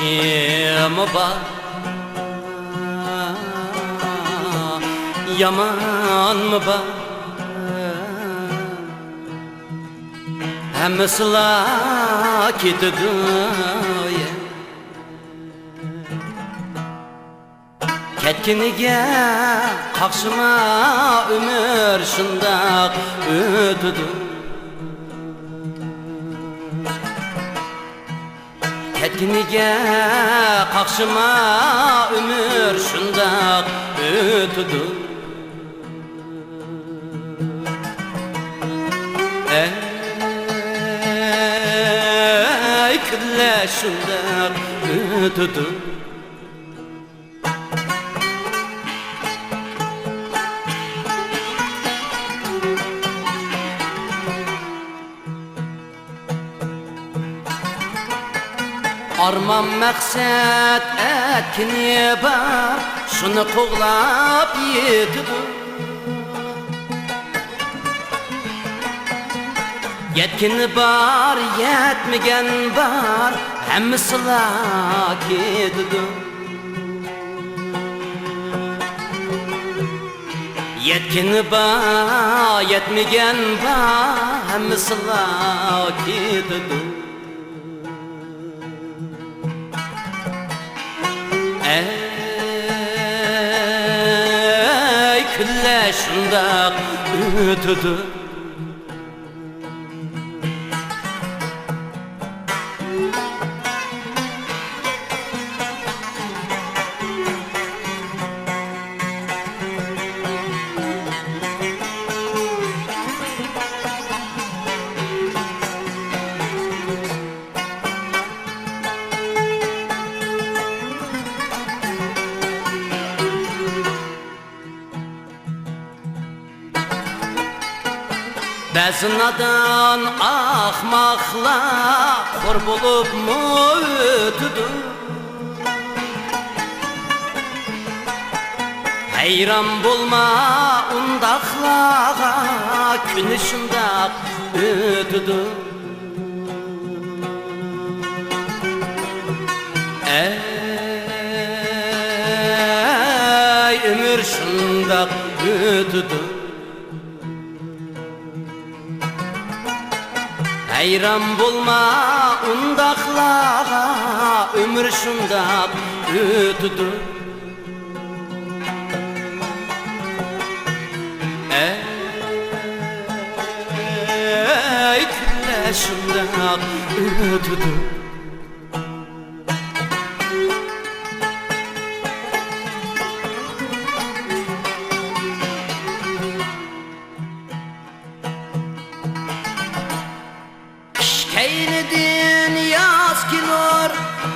işim var, yaman mı var? Hemmesila ketidi ketkinige qaqshima umr shundoq o'tidi. Ketkinige qaqshima umr shundoq o'tidi. Ey kunlar shundoq o'tidi. Arman maqsad etkini bar, shuni qo'g'lab yetidi. Yetkini bar, yetmagan bar, hammasila ketidi. Yetkini bar, yetmagan bar, hammasila ketidi. Ey kunlar shundoq o'tidi. Ba'zi nadan ahmoqlar xor bo'lib o'tidi. Hayron bo'lma undaqlarga, kuni shundoq o'tidi. Ey umr shundoq o'tidi. Hayron bo'lma undaqlarga, umr shundoq o'tidi. Ey kunlar shundoq o'tidi. Keynidin yaz kilor,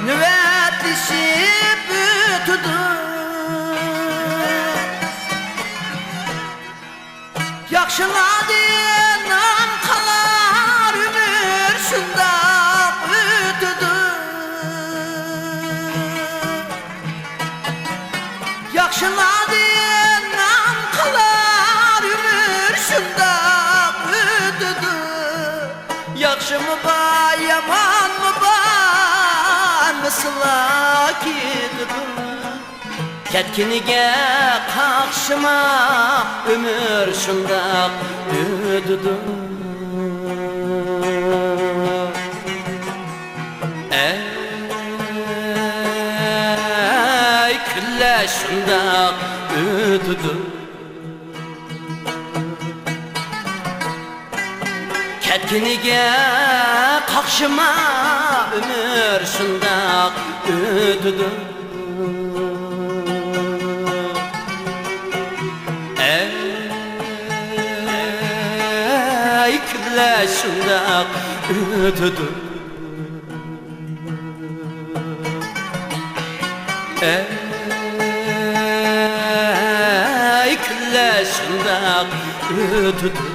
nöbetlişip ötüdü. Yakşıladın nam kalar ömür şundak ötüdü. Yakşıladın nam kalar ömür şundak ötüdü. Yaxşı mı var, yaman mı var, nasıla ketidi. Ketkiniga qaqshima umr shundoq o'tidi. Ey kunlar shundoq o'tidi. Ketkiniga qaqshima umr shundoq o'tidi. Ey kunlar shundoq o'tidi. Ey kunlar shundoq o'tidi.